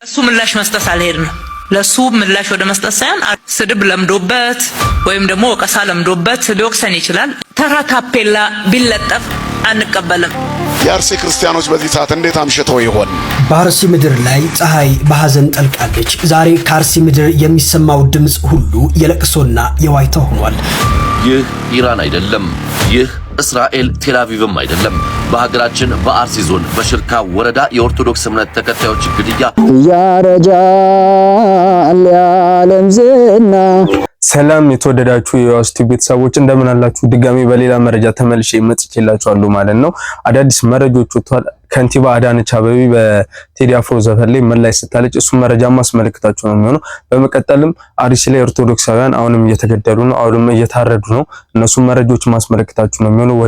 እሱ ምላሽ መስጠት አልሄድንም። ለሱ ምላሽ ወደ መስጠት ሳይሆን ስድብ ለምዶበት ወይም ደግሞ ወቀሳ ለምዶበት ሊወቅሰን ይችላል። ተራ ታፔላ ቢለጠፍ አንቀበልም። የአርሲ ክርስቲያኖች በዚህ ሰዓት እንዴት አምሽተው ይሆን? በአርሲ ምድር ላይ ፀሐይ በሐዘን ጠልቃለች። ዛሬ ከአርሲ ምድር የሚሰማው ድምጽ ሁሉ የለቅሶና የዋይታ ሆኗል። ይህ ኢራን አይደለም። ይህ እስራኤል ቴልአቪቭም አይደለም። በሀገራችን በአርሲ ዞን በሽርካ ወረዳ የኦርቶዶክስ እምነት ተከታዮች ግድያ ያረጃል ያለም ዝና። ሰላም የተወደዳችሁ የዋስቱ ቤተሰቦች እንደምን አላችሁ? ድጋሚ በሌላ መረጃ ተመልሼ መጥቼላችኋለሁ ማለት ነው። አዳዲስ መረጃዎች ወጥቷል። ከንቲባ አዳነች አቤቤ በቴዲ አፍሮ ዘፈን ላይ ምላሽ ስታለች እሱ መረጃ ማስመለከታችሁ ነው የሚሆነው። በመቀጠልም አርሲ ላይ ኦርቶዶክሳውያን አሁንም እየተገደሉ ነው፣ አሁንም እየታረዱ ነው። እነሱ መረጃዎች ማስመለከታችሁ ነው የሚሆነው።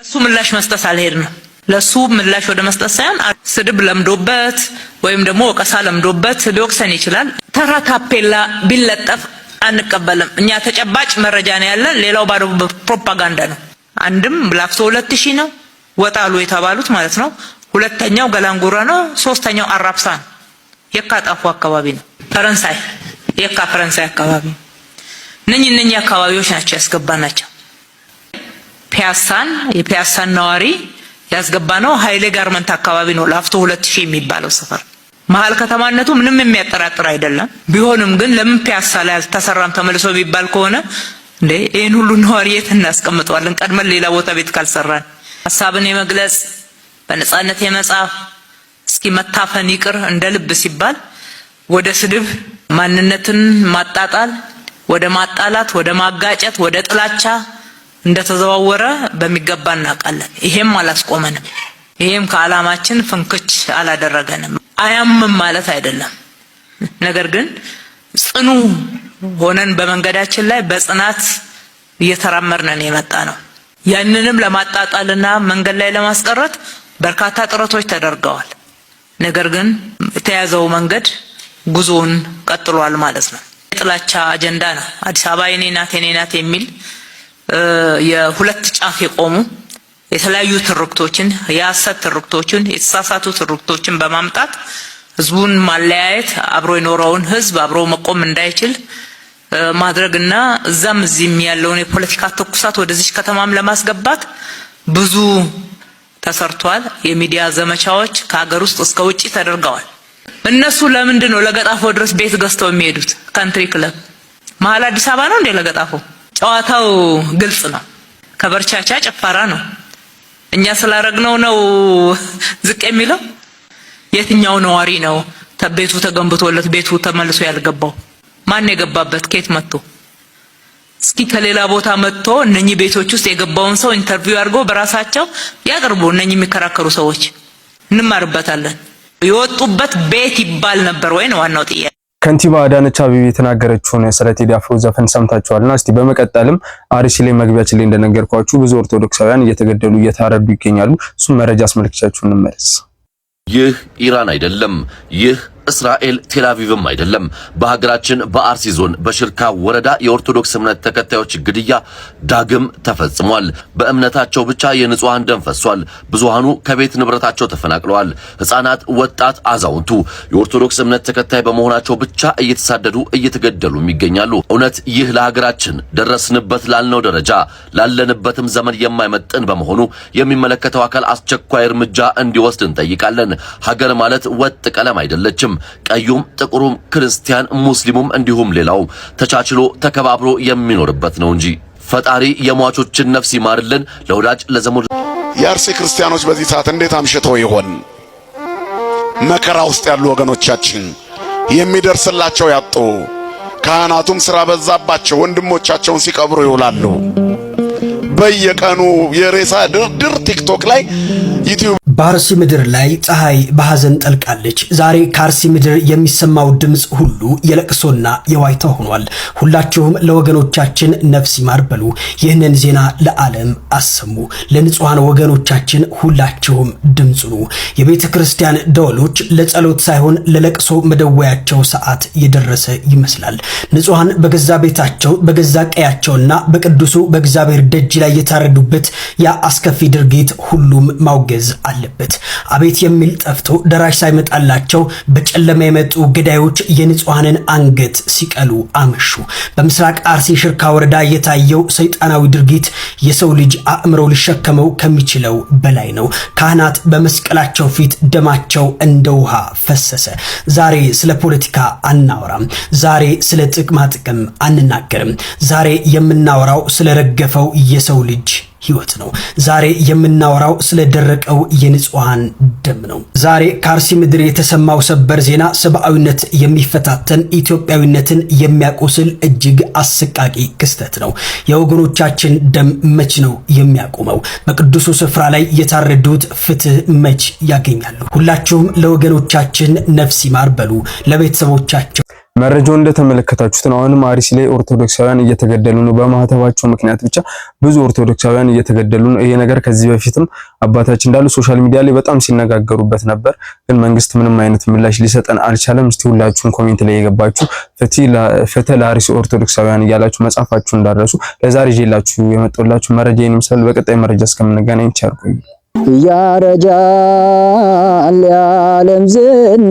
እሱ ምላሽ መስጠት አልሄድንም። ለሱ ምላሽ ወደ መስጠት ሳይሆን ስድብ ለምዶበት ወይም ደግሞ ወቀሳ ለምዶበት ሊወቅሰን ይችላል። ተራ ታፔላ ቢለጠፍ አንቀበልም። እኛ ተጨባጭ መረጃ ነው ያለን። ሌላው ባዶ ፕሮፓጋንዳ ነው። አንድም ላፍቶ 2000 ነው ወጣሉ የተባሉት ማለት ነው። ሁለተኛው ገላንጉራ ነው። ሶስተኛው አራብሳ ነው። የካጣፉ አካባቢ ነው። ፈረንሳይ የካ ፈረንሳይ አካባቢ እነኚህ አካባቢዎች ናቸው ያስገባናቸው። የፒያሳን ነዋሪ ያስገባነው ኃይሌ ጋርመንት አካባቢ ነው። ላፍቶ 2000 የሚባለው ሰፈር መሀል ከተማነቱ ምንም የሚያጠራጥር አይደለም። ቢሆንም ግን ለምን ፒያሳ ላይ አልተሰራም ተመልሶ የሚባል ከሆነ እንዴ ይሄን ሁሉ ነዋሪ የት እናስቀምጠዋለን? ቀድመን ሌላ ቦታ ቤት ካልሰራን ሐሳብን የመግለጽ በነጻነት የመጻፍ እስኪ መታፈን ይቅር እንደ ልብ ሲባል ወደ ስድብ ማንነትን ማጣጣል፣ ወደ ማጣላት፣ ወደ ማጋጨት፣ ወደ ጥላቻ እንደተዘዋወረ በሚገባ እናውቃለን። ይሄም አላስቆመንም። ይሄም ከዓላማችን ፍንክች አላደረገንም። አያምም ማለት አይደለም። ነገር ግን ጽኑ ሆነን በመንገዳችን ላይ በጽናት እየተራመድን የመጣ ነው። ያንንም ለማጣጣልና መንገድ ላይ ለማስቀረት በርካታ ጥረቶች ተደርገዋል። ነገር ግን የተያዘው መንገድ ጉዞውን ቀጥሏል ማለት ነው። የጥላቻ አጀንዳ ነው። አዲስ አበባ የኔ ናት የሚል የሁለት ጫፍ የቆሙ የተለያዩ ትርክቶችን፣ የሐሰት ትርክቶችን፣ የተሳሳቱ ትርክቶችን በማምጣት ህዝቡን ማለያየት፣ አብሮ የኖረውን ህዝብ አብሮ መቆም እንዳይችል ማድረግና እዛም እዚህም ያለውን የፖለቲካ ትኩሳት ወደዚህ ከተማም ለማስገባት ብዙ ተሰርቷል። የሚዲያ ዘመቻዎች ከሀገር ውስጥ እስከ ውጪ ተደርገዋል። እነሱ ለምንድን ነው ለገጣፎ ድረስ ቤት ገዝተው የሚሄዱት? ካንትሪ ክለብ መሀል አዲስ አበባ ነው እንዴ ለገጣፎ? ጨዋታው ግልጽ ነው። ከበርቻቻ ጭፈራ ነው። እኛ ስላረግነው ነው ዝቅ የሚለው። የትኛው ነዋሪ ነው ቤቱ ተገንብቶለት ቤቱ ተመልሶ ያልገባው? ማን የገባበት? ከየት መጥቶ? እስኪ ከሌላ ቦታ መጥቶ እነኚህ ቤቶች ውስጥ የገባውን ሰው ኢንተርቪው አድርጎ በራሳቸው ያቀርቡ። እነኚህ የሚከራከሩ ሰዎች እንማርበታለን። የወጡበት ቤት ይባል ነበር ወይ ነው ዋናው ጥያቄ። ከንቲባ አዳነች አቤቤ የተናገረችውን ስለ ቴዲ አፍሮ ዘፈን ሰምታችኋልና እስቲ በመቀጠልም አርሲ ላይ መግቢያችን ላይ እንደነገርኳችሁ ብዙ ኦርቶዶክሳውያን እየተገደሉ እየታረዱ ይገኛሉ። እሱም መረጃ አስመልክቻችሁ እንመለስ። ይህ ኢራን አይደለም። ይህ እስራኤል ቴልአቪቭም አይደለም። በሀገራችን በአርሲ ዞን በሽርካ ወረዳ የኦርቶዶክስ እምነት ተከታዮች ግድያ ዳግም ተፈጽሟል። በእምነታቸው ብቻ የንጹሃን ደም ፈሷል። ብዙሃኑ ከቤት ንብረታቸው ተፈናቅለዋል። ሕፃናት፣ ወጣት፣ አዛውንቱ የኦርቶዶክስ እምነት ተከታይ በመሆናቸው ብቻ እየተሳደዱ እየተገደሉም ይገኛሉ። እውነት ይህ ለሀገራችን ደረስንበት ላልነው ደረጃ ላለንበትም ዘመን የማይመጥን በመሆኑ የሚመለከተው አካል አስቸኳይ እርምጃ እንዲወስድ እንጠይቃለን። ሀገር ማለት ወጥ ቀለም አይደለችም። ቀዩም ጥቁሩም ክርስቲያን ሙስሊሙም እንዲሁም ሌላው ተቻችሎ ተከባብሮ የሚኖርበት ነው እንጂ። ፈጣሪ የሟቾችን ነፍስ ይማርልን። ለወዳጅ ለዘመድ የአርሲ ክርስቲያኖች በዚህ ሰዓት እንዴት አምሽተው ይሆን? መከራ ውስጥ ያሉ ወገኖቻችን የሚደርስላቸው ያጡ፣ ካህናቱም ስራ በዛባቸው ወንድሞቻቸውን ሲቀብሩ ይውላሉ። በየቀኑ የሬሳ ድርድር ቲክቶክ ላይ ዩቲዩብ። በአርሲ ምድር ላይ ፀሐይ በሐዘን ጠልቃለች። ዛሬ ከአርሲ ምድር የሚሰማው ድምጽ ሁሉ የለቅሶና የዋይታ ሆኗል። ሁላችሁም ለወገኖቻችን ነፍስ ይማር በሉ። ይህንን ዜና ለዓለም አሰሙ። ለንጹሃን ወገኖቻችን ሁላችሁም ድምጹ ነው። የቤተ ክርስቲያን ደወሎች ለጸሎት ሳይሆን ለለቅሶ መደወያቸው ሰዓት የደረሰ ይመስላል። ንጹሃን በገዛ ቤታቸው በገዛ ቀያቸውና በቅዱሱ በእግዚአብሔር ደጅ ላይ የታረዱበት ያ አስከፊ ድርጊት ሁሉም ማውገዝ ማውገዝ አለበት። አቤት የሚል ጠፍቶ ደራሽ ሳይመጣላቸው በጨለማ የመጡ ገዳዮች የንጹሃንን አንገት ሲቀሉ አመሹ። በምስራቅ አርሲ ሽርካ ወረዳ የታየው ሰይጣናዊ ድርጊት የሰው ልጅ አእምሮ ሊሸከመው ከሚችለው በላይ ነው። ካህናት በመስቀላቸው ፊት ደማቸው እንደ ውሃ ፈሰሰ። ዛሬ ስለ ፖለቲካ አናወራም። ዛሬ ስለ ጥቅማ ጥቅም አንናገርም። ዛሬ የምናወራው ስለ ረገፈው የሰው ልጅ ህይወት ነው። ዛሬ የምናወራው ስለ ደረቀው የንጹሃን ደም ነው። ዛሬ ከአርሲ ምድር የተሰማው ሰበር ዜና ሰብአዊነት የሚፈታተን ኢትዮጵያዊነትን የሚያቆስል እጅግ አሰቃቂ ክስተት ነው። የወገኖቻችን ደም መች ነው የሚያቆመው? በቅዱሱ ስፍራ ላይ የታረዱት ፍትህ መች ያገኛሉ? ሁላችሁም ለወገኖቻችን ነፍስ ይማር በሉ፣ ለቤተሰቦቻቸው። መረጃው እንደተመለከታችሁት ነው። አሁንም አርሲ ላይ ኦርቶዶክሳውያን እየተገደሉ ነው። በማህተባቸው ምክንያት ብቻ ብዙ ኦርቶዶክሳውያን እየተገደሉ ነው። ይሄ ነገር ከዚህ በፊትም አባታችን እንዳሉ ሶሻል ሚዲያ ላይ በጣም ሲነጋገሩበት ነበር፣ ግን መንግስት ምንም አይነት ምላሽ ሊሰጠን አልቻለም። እስቲ ሁላችሁም ኮሜንት ላይ የገባችሁ ፍትህ ለአርሲ ኦርቶዶክሳውያን እያላችሁ መጻፋችሁ እንዳረሱ። ለዛሬ ይዤላችሁ የመጣሁላችሁ መረጃ ይህን ይመስላል። በቀጣይ መረጃ እስከምንገናኝ ቸር ቆዩ። ያረጃል የዓለም ዝና